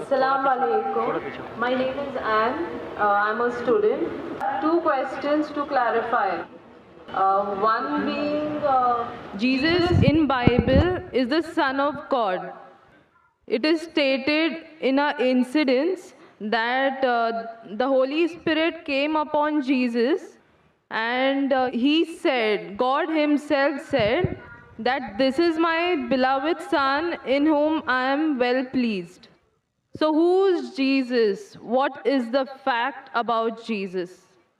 Assalamu alaikum. My name is Anne. I'm a student. Two questions to clarify. One being, Jesus in Bible is the Son of God. It is stated in an incident that the Holy Spirit came upon Jesus, and he said, God himself said that this is my beloved Son in whom I am well pleased. So who's Jesus? What is the fact about Jesus?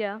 Yeah.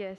Yes.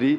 3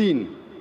3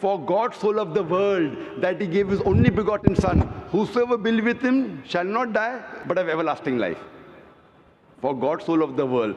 For God so loved the world that he gave his only begotten Son, whosoever believeth with him shall not die but have everlasting life. For God so loved the world.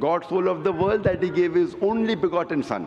God so loved the world that he gave his only begotten Son,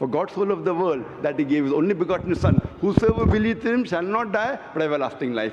For God so loved the world that he gave his only begotten Son, whosoever believeth in him shall not die but have everlasting life.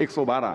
112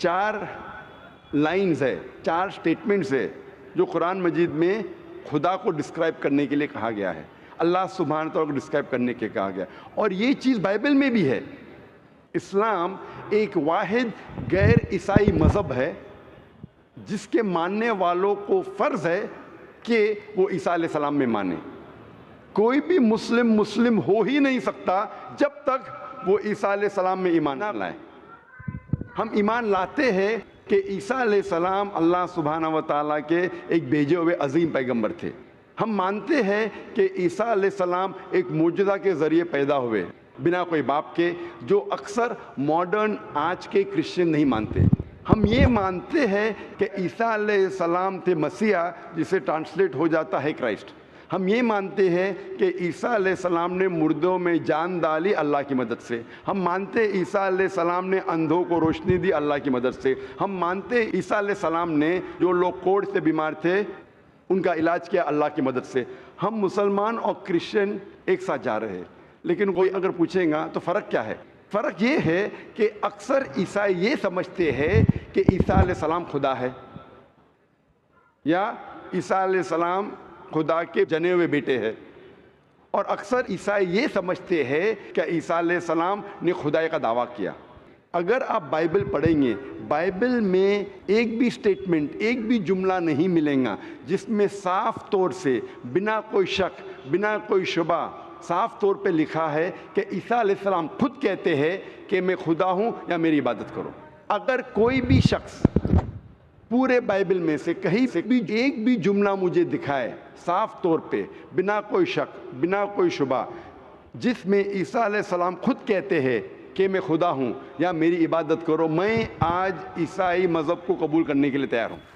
4 lines ہے, 4 statements ہے جو قرآن مجید میں خدا کو describe کرنے کے لیے کہا گیا ہے, اللہ سبحانہ تعالیٰ کو ڈسکرائب کرنے کے کہا گیا, اور یہ چیز بائبل میں بھی ہے. اسلام ایک واحد غیر عیسائی مذہب ہے جس کے ماننے والوں کو فرض ہے کہ وہ عیسیٰ علیہ السلام میں مانے. کوئی بھی مسلم ہو ہی نہیں سکتا جب تک وہ عیسیٰ علیہ السلام میں ایمان نہ لائے. ہم ایمان لاتے ہیں کہ عیسیٰ علیہ السلام اللہ سبحانہ و تعالیٰ کے ایک بھیجے ہوئے عظیم پیغمبر تھے. ہم مانتے ہیں کہ عیسیٰ علیہ السلام ایک معجزہ کے ذریعے پیدا ہوئے بنا کوئی باپ کے, جو اکثر ماڈرن آج کے کرسچن نہیں مانتے. ہم یہ مانتے ہیں کہ عیسیٰ علیہ السلام تھے مسیح, جسے ٹرانسلیٹ ہو جاتا ہے کرائسٹ. ہم یہ مانتے ہیں کہ عیسیٰ علیہ السلام نے مردوں میں جان ڈالی اللہ کی مدد سے. ہم مانتے عیسیٰ علیہ السلام نے اندھوں کو روشنی دی اللہ کی مدد سے. ہم مانتے عیسیٰ علیہ السلام نے جو لوگ کوڑ سے بیمار تھے ان کا علاج کیا اللہ کی مدد سے. ہم مسلمان اور کرسچن ایک ساتھ جا رہے ہیں. لیکن کوئی اگر پوچھیں گا تو فرق کیا ہے؟ فرق یہ ہے کہ اکثر عیسائی یہ سمجھتے ہیں کہ عیسیٰ علیہ السلام خدا ہے, یا عیسیٰ علیہ السلام خدا کے جنے ہوئے بیٹے ہیں, اور اکثر عیسائی یہ سمجھتے ہیں کہ عیسیٰ علیہ السلام نے خدائی کا دعویٰ کیا. اگر آپ بائبل پڑھیں گے, بائبل میں ایک بھی سٹیٹمنٹ, ایک بھی جملہ نہیں ملے گا جس میں صاف طور سے بنا کوئی شک بنا کوئی شبہ صاف طور پہ لکھا ہے کہ عیسیٰ علیہ السلام خود کہتے ہیں کہ میں خدا ہوں یا میری عبادت کرو. اگر کوئی بھی شخص پورے بائبل میں سے کہیں سے بھی ایک بھی جملہ مجھے دکھائے صاف طور پہ بنا کوئی شک بنا کوئی شبہ جس میں عیسیٰ علیہ السلام خود کہتے ہیں کہ میں خدا ہوں یا میری عبادت کرو, میں آج عیسائی مذہب کو قبول کرنے کے لیے تیار ہوں.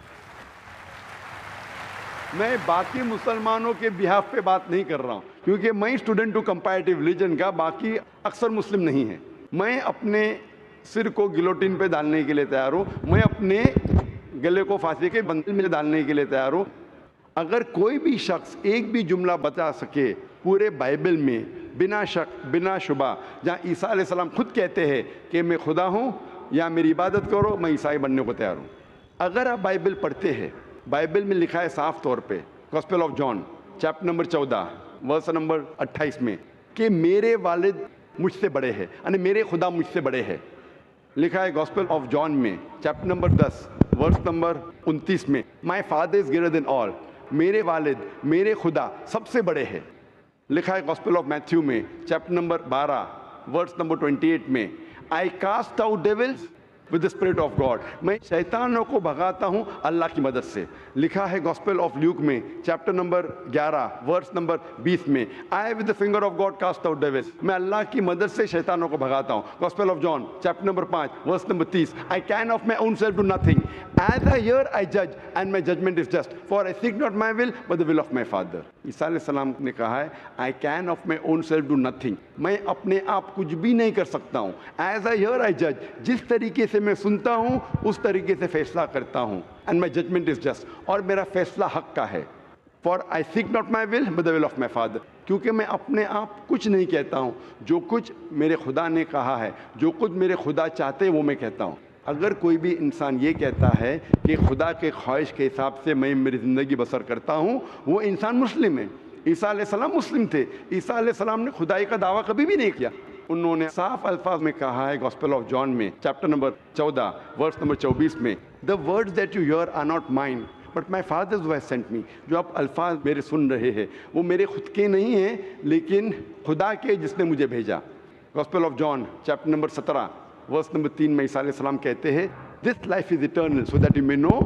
میں باقی مسلمانوں کے بہاف پہ بات نہیں کر رہا ہوں, کیونکہ میں اسٹوڈنٹ ہوں کمپیریٹیو ریلیجن کا, باقی اکثر مسلم نہیں ہیں. میں اپنے سر کو گلوٹین پہ ڈالنے کے لیے تیار ہوں, میں اپنے گلے کو پھانسی کے بندل میں ڈالنے کے لیے تیار ہوں. اگر کوئی بھی شخص ایک بھی جملہ بتا سکے پورے بائبل میں بنا شک بنا شبہ جہاں عیسیٰ علیہ السلام خود کہتے ہیں کہ میں خدا ہوں یا میری عبادت کرو, میں عیسائی بننے کو تیار ہوں. اگر آپ بائبل پڑھتے ہیں, بائبل میں لکھا ہے صاف طور پہ gospel of John chapter number 14 verse number 28 میں کہ میرے والد مجھ سے بڑے ہیں, یعنی میرے خدا مجھ سے بڑے ہیں. لکھا ہے گاسپل آف جان میں چیپٹر نمبر 10 ورس نمبر 29 میں my father is greater than آل, میرے والد میرے خدا سب سے بڑے ہیں. لکھا ہے گاسپل آف میتھیو میں چیپٹر نمبر 12 ورس نمبر 28 میں I cast out devils with the spirit of God, میں شیطانوں کو بھگاتا ہوں اللہ کی مدد سے. لکھا ہے گاسپل آف لیوک میں چیپٹر نمبر 11 ورس نمبر 20 میں I with the finger of God cast out devils, میں اللہ کی مدد سے شیطانوں کو بھگاتا ہوں. Gospel of John chapter number 5 verse number 30 I can of my own self do nothing, as I hear I جج and my judgment is just, for I seek not my will but the will of my father. عیسیٰ علیہ السلام نے کہا ہے I can of my own self do nothing, میں اپنے آپ کچھ بھی نہیں کر سکتا ہوں. ایز آئی ہیئر آئی جج, جس طریقے سے میں سنتا ہوں اس طریقے سے فیصلہ کرتا ہوں. And my judgment is just, اور میرا فیصلہ حق کا ہے. For I seek not my will but the will of my father, کیونکہ میں اپنے آپ کچھ نہیں کہتا ہوں, جو کچھ میرے خدا نے کہا ہے, جو کچھ میرے خدا چاہتے ہیں وہ میں کہتا ہوں. اگر کوئی بھی انسان یہ کہتا ہے کہ خدا کے خواہش کے حساب سے میں میری زندگی بسر کرتا ہوں, وہ انسان مسلم ہے. عیسیٰ علیہ السلام مسلم تھے. عیسیٰ علیہ السلام نے خدائی کا دعویٰ کبھی بھی نہیں کیا. انہوں نے صاف الفاظ میں کہا ہے گاسپل آف جان میں چیپٹر نمبر 14 ورس نمبر 24 میں the words that you hear are not mine but my father's who has sent me, جو آپ الفاظ میرے سن رہے ہیں وہ میرے خود کے نہیں ہیں لیکن خدا کے جس نے مجھے بھیجا. Gospel of John chapter number 17 verse number 3 میں عیسیٰ علیہ السلام کہتے ہیں this life is eternal so that you may know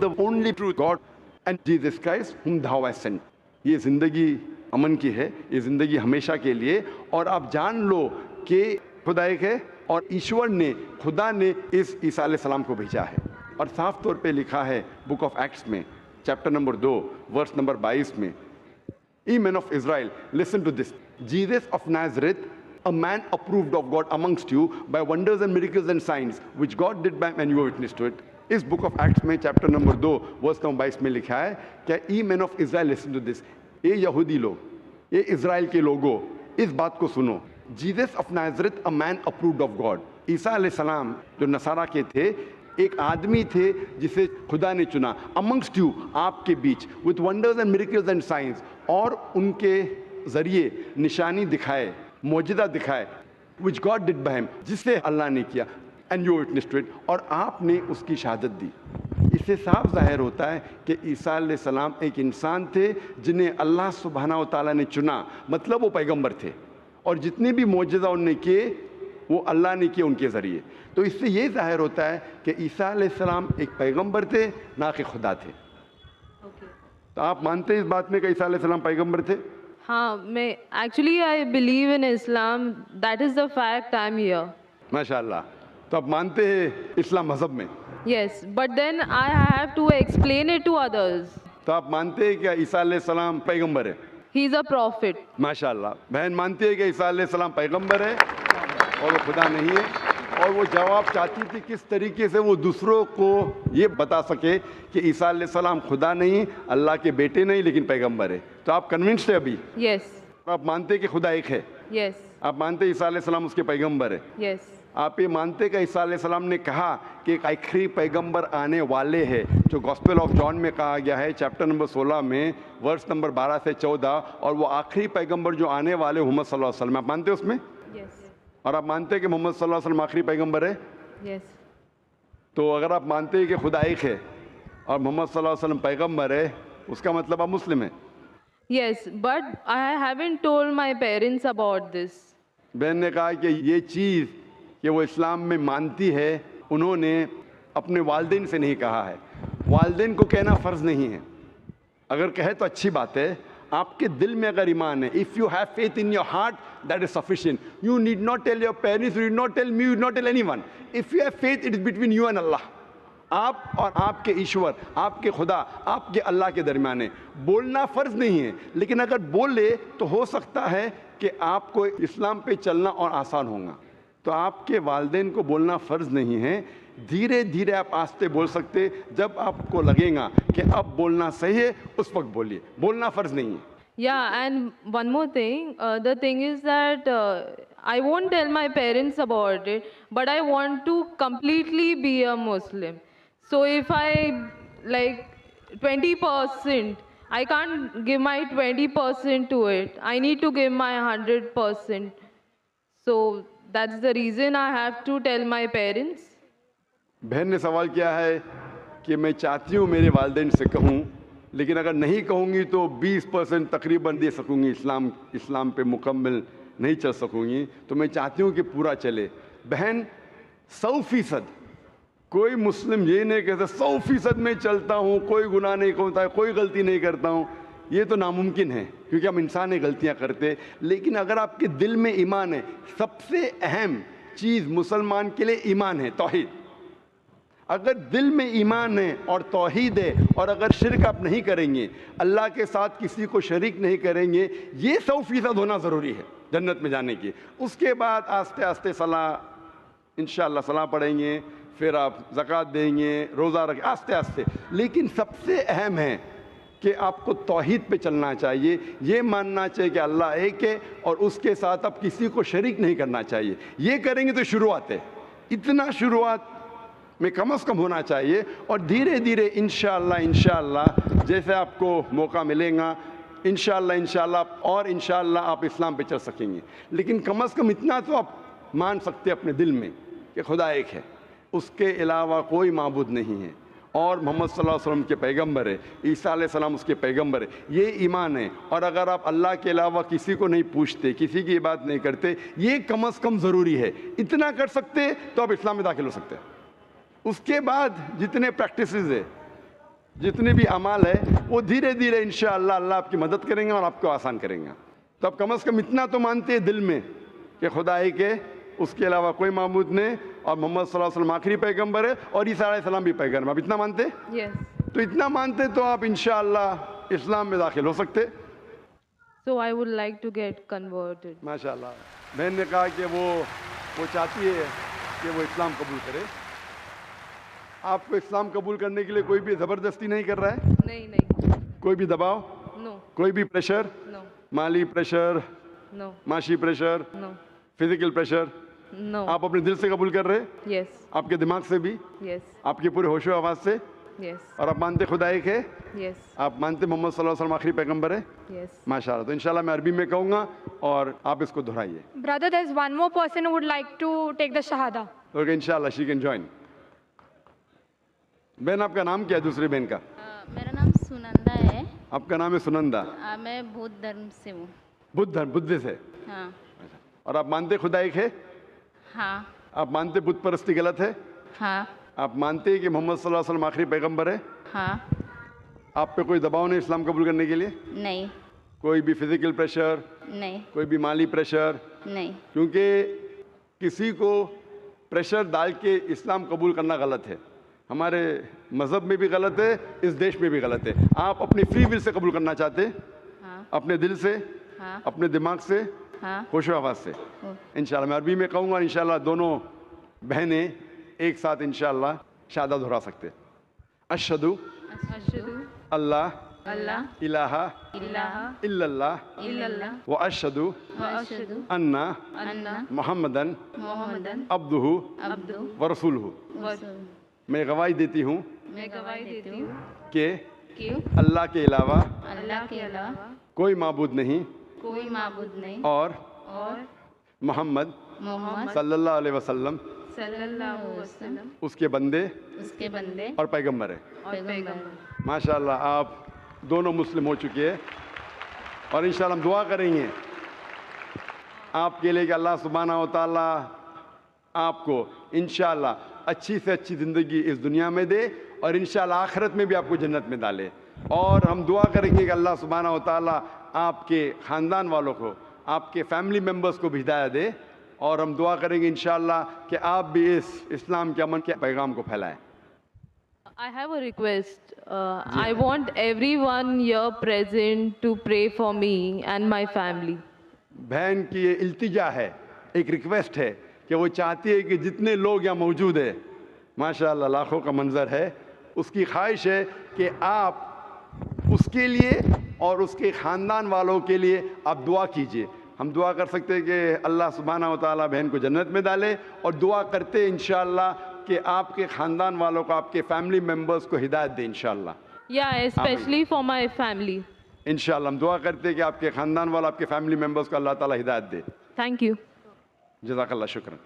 the only true God and Jesus Christ whom thou hast sent. یہ زندگی امن کی ہے, یہ زندگی ہمیشہ کے لیے, اور آپ جان لو کہ خدا ایک ہے اور ایشور نے خدا نے اس عیسیٰ علیہ السلام کو بھیجا ہے. اور صاف طور پہ لکھا ہے بک آف ایکٹس میں چیپٹر نمبر 2 ورس نمبر 22 میں Ye men of Israel, listen to this. Jesus of Nazareth, a man approved of God amongst you by wonders and miracles and signs, which God did by when you were witness to it. اس book of Acts میں chapter number 2 verse number 22 میں لکھا ہے کہ ای مین of Israel listen to this, اے یہودی لوگ, اے اسرائیل کے لوگوں, اس بات کو سنو. Jesus of Nazareth, a man approved of God. عیسیٰ علیہ السلام جو نصارہ کے تھے, ایک آدمی تھے جسے خدا نے چنا amongst you, آپ کے بیچ, with wonders and miracles and signs, اور ان کے ذریعے نشانی دکھائے, معجزہ دکھائے, which God did by him, جسے اللہ نے کیا, and you witnessed to it, اور آپ نے اس کی شہادت دی. اس سے صاف ظاہر ہوتا ہے کہ عیسیٰ علیہ السلام ایک انسان تھے جنہیں اللہ سبحانہ و تعالیٰ نے چنا, مطلب وہ پیغمبر تھے, اور جتنے بھی معجزہ انہوں نے کیے وہ اللہ نے کیے ان کے ذریعے. تو اس سے یہ ظاہر ہوتا ہے کہ عیسیٰ علیہ السلام ایک پیغمبر تھے, نہ کہ خدا تھے. تو آپ مانتے ہیں اس بات میں کہ عیسیٰ علیہ السلام پیغمبر تھے؟ ہاں, میں actually I believe in Islam, that is the fact I am here. ماشاء اللہ. تو آپ مانتے ہیں اسلام مذہب میں؟ Yes, but then I have to explain it to others. تو آپ مانتے ہیں کہ عیسیٰ علیہ السلام پیغمبر ہے؟ ہی از اے پروفٹ. ماشاء اللہ. بہن مانتی ہے کہ عیسیٰ علیہ السلام پیغمبر ہے اور وہ خدا نہیں ہے, اور وہ جواب چاہتی تھی کس طریقے سے وہ دوسروں کو یہ بتا سکے کہ عیسیٰ علیہ السلام خدا نہیں, اللہ کے بیٹے نہیں, لیکن پیغمبر ہے. تو آپ کنونسڈ ہے ابھی؟ یس. آپ مانتے ہیں کہ خدا ایک ہے؟ یس. آپ مانتے ہیں عیسیٰ علیہ السلام اس کے پیغمبر ہے؟ یس. آپ یہ مانتے کہ عیسیٰ علیہ السلام نے کہا کہ ایک آخری پیغمبر آنے والے ہیں, جو گاسپل آف جان میں کہا گیا ہے چیپٹر نمبر 16 میں ورس نمبر 12 سے 14, اور وہ آخری پیغمبر جو آنے والے محمد صلی اللہ علیہ وسلم, آپ مانتے ہیں اس میں؟ یس. اور آپ مانتے ہیں کہ محمد صلی اللہ علیہ وسلم آخری پیغمبر ہے؟ یس. تو اگر آپ مانتے ہیں کہ خدا ایک ہے اور محمد صلی اللہ علیہ وسلم پیغمبر ہے, اس کا مطلب آپ مسلم ہیں. Yes, but I haven't told my parents about this. بہن نے کہا کہ یہ چیز کہ وہ اسلام میں مانتی ہے انہوں نے اپنے والدین سے نہیں کہا ہے. والدین کو کہنا فرض نہیں ہے, اگر کہے تو اچھی بات ہے. آپ کے دل میں اگر ایمان ہے, if you have faith in your heart, that is sufficient. You need not tell your parents, you need not tell me, you need not tell anyone. If you have faith, it is between you and Allah. آپ اور آپ کے ایشور, آپ کے خدا, آپ کے اللہ کے درمیان ہے. بولنا فرض نہیں ہے, لیکن اگر بولے تو ہو سکتا ہے کہ آپ کو اسلام پہ چلنا اور آسان ہوگا. تو آپ کے والدین کو بولنا فرض نہیں ہے, دھیرے دھیرے آپ آہستہ بول سکتے. جب آپ کو لگے گا کہ اب بولنا صحیح ہے اس وقت بولیے, بولنا فرض نہیں ہے. Yeah, and one more thing, the thing is that I won't tell my parents about it, but I want to completely be a Muslim. So if I like 20%, I can't give my 20% to it. I need to give my 100%. So that's the reason I have to tell my parents. بہن نے سوال کیا ہے کہ میں چاہتی ہوں میرے والدین سے کہوں, لیکن اگر نہیں کہوں گی تو 20% تقریباً دے سکوں گی, اسلام پہ مکمل نہیں چل سکوں گی. تو میں چاہتی ہوں کہ پورا چلے. بہن 100%, کوئی مسلم یہ نہیں کہتا 100% میں چلتا ہوں, کوئی گناہ نہیں کرتا ہے, کوئی غلطی نہیں کرتا ہوں. یہ تو ناممکن ہے کیونکہ ہم انسان ہیں, غلطیاں کرتے. لیکن اگر آپ کے دل میں ایمان ہے, سب سے اہم چیز مسلمان کے لیے ایمان ہے, توحید. اگر دل میں ایمان ہے اور توحید ہے, اور اگر شرک آپ نہیں کریں گے, اللہ کے ساتھ کسی کو شریک نہیں کریں گے, یہ 100% ہونا ضروری ہے جنت میں جانے کی. اس کے بعد آہستہ آہستہ صلاح, انشاءاللہ صلاح پڑھیں گے, پھر آپ زکوٰۃ دیں گے, روزہ رکھیں, آہستہ آہستہ. لیکن سب سے اہم ہے کہ آپ کو توحید پہ چلنا چاہیے, یہ ماننا چاہیے کہ اللہ ایک ہے اور اس کے ساتھ آپ کسی کو شریک نہیں کرنا چاہیے. یہ کریں گے تو شروعات ہے, اتنا شروعات میں کم از کم ہونا چاہیے, اور دھیرے دھیرے انشاءاللہ جیسے آپ کو موقع ملے گا انشاءاللہ اور انشاءاللہ آپ اسلام پہ چل سکیں گے. لیکن کم از کم اتنا تو آپ مان سکتے اپنے دل میں کہ خدا ایک ہے, اس کے علاوہ کوئی معبود نہیں ہے, اور محمد صلی اللہ علیہ وسلم کے پیغمبر ہے, عیسیٰ علیہ السلام اس کے پیغمبر ہے. یہ ایمان ہے. اور اگر آپ اللہ کے علاوہ کسی کو نہیں پوچھتے, کسی کی عبادت نہیں کرتے, یہ کم از کم ضروری ہے. اتنا کر سکتے تو آپ اسلام میں داخل ہو سکتے. اس کے بعد جتنے پریکٹسز ہے, جتنے بھی اعمال ہے, وہ دھیرے دھیرے انشاءاللہ اللہ آپ کی مدد کریں گے اور آپ کو آسان کریں گے. تو آپ کم از کم اتنا تو مانتے ہیں دل میں کہ خدا ایک ہے, اس کے علاوہ کوئی معبود نہیں, اور محمد صلی اللہ علیہ وسلم آخری پیغمبر ہے, اور عیسیٰ علیہ السلام بھی پیغمبر. آپ اتنا مانتے؟ Yes. تو اتنا مانتے تو آپ انشاءاللہ اسلام میں داخل ہو سکتے. So I would like to get converted. ماشاءاللہ. بہن نے کہا کہ وہ چاہتی ہے کہ وہ اسلام قبول کرے. آپ کو اسلام قبول کرنے کے لیے کوئی بھی زبردستی نہیں کر رہا ہے؟ نہیں. کوئی بھی دباؤ؟ No. کوئی بھی پریشر؟ No. مالی پریشر, No. معاشی pressure, No. Physical pressure, No. آپ اپنے دل سے قبول کر رہے؟ Yes. آپ کے دماغ سے بھی؟ Yes. آپ کے پورے ہوش و آواز سے؟ Yes. اور آپ مانتے خدا ایک ہے؟ Yes. آپ مانتے محمد صلی اللہ علیہ وسلم آخری پیغمبر ہے؟ Yes. ماشاء اللہ. تو انشاءاللہ میں عربی میں کہوں گا اور آپ اس کو دہرائیے. Brother, there's one more person who would like to take the Shahada. Okay انشاءاللہ شی کین جوائن. بہن آپ کا نام کیا ہے دوسری بہن کا؟ میرا نام سنندا ہے. آپ کا نام ہے سنندا. میں بدھ دھرم سے ہوں. بدھ سے. ہاں. اور آپ مانتے خدا ایک ہے؟ ہاں. آپ مانتے بت پرستی غلط ہے؟ ہاں. آپ مانتے ہیں کہ محمد صلی اللہ علیہ وسلم آخری پیغمبر ہے؟ ہاں. آپ پہ کوئی دباؤ نہیں اسلام قبول کرنے کے لیے؟ نہیں. کوئی بھی فزیکل پریشر، نہیں. کوئی بھی مالی پریشر؟ نہیں. کیونکہ کسی کو پریشر ڈال کے اسلام قبول کرنا غلط ہے. ہمارے مذہب میں بھی غلط ہے، اس دیش میں بھی غلط ہے. آپ اپنی فری ول سے قبول کرنا چاہتے ہیں؟ ہاں. اپنے دل سے، ہاں. اپنے دماغ سے، ہاں. ہوش و آواز سے. انشاءاللہ میں عربی میں کہوں گا، انشاءاللہ دونوں بہنیں ایک ساتھ انشاءاللہ شہادہ دہرا سکتے. اشہدو اللہ اللہ الہ الہ الا اللہ الا اللہ واشہدو واشہد ان ان محمدن محمدن عبدہ عبدہ ورسولہ. ورسولہ. میں گواہی دیتی ہوں میں گواہی دیتی ہوں کہ کہ اللہ کے علاوہ اللہ کے علاوہ کوئی معبود نہیں کوئی معبود نہیں اور اور محمد محمد صلی اللہ علیہ وسلم صلی اللہ علیہ وسلم اس کے بندے اس کے بندے اور پیغمبر ہے. اور پیغمبر. ماشاءاللہ آپ دونوں مسلم ہو چکے ہیں اور انشاءاللہ ہم دعا کریں گے آپ کے لیے کہ اللہ سبحانہ و تعالیٰ آپ کو انشاءاللہ اچھی سے اچھی زندگی اس دنیا میں دے اور انشاءاللہ آخرت میں بھی آپ کو جنت میں ڈالے. اور ہم دعا کریں گے کہ اللہ سبحانہ و تعالیٰ آپ کے خاندان والوں کو، آپ کے فیملی ممبرز کو بھی ہدایت دے. اور ہم دعا کریں گے انشاءاللہ کہ آپ بھی اس اسلام کے امن کے پیغام کو پھیلائیں. I have a request. I want everyone here present to pray for me and my family. بہن کی یہ التجا ہے، ایک ریکویسٹ ہے کہ وہ چاہتی ہے کہ جتنے لوگ یہاں موجود ہیں، ماشاءاللہ لاکھوں کا منظر ہے، اس کی خواہش ہے کہ آپ اس کے لیے اور اس کے خاندان والوں کے لیے آپ دعا کیجئے. ہم دعا کر سکتے ہیں کہ اللہ سبحانہ و تعالیٰ بہن کو جنت میں ڈالے اور دعا کرتے انشاءاللہ کہ آپ کے خاندان والوں کو، آپ کے فیملی ممبرز کو ہدایت دے انشاءاللہ. Yeah, especially for my family. انشاءاللہ ہم دعا کرتے ہیں کہ آپ کے خاندان والوں، آپ کے فیملی ممبرز کو اللہ تعالیٰ ہدایت دے. Thank you. جزاک اللہ، شکراً.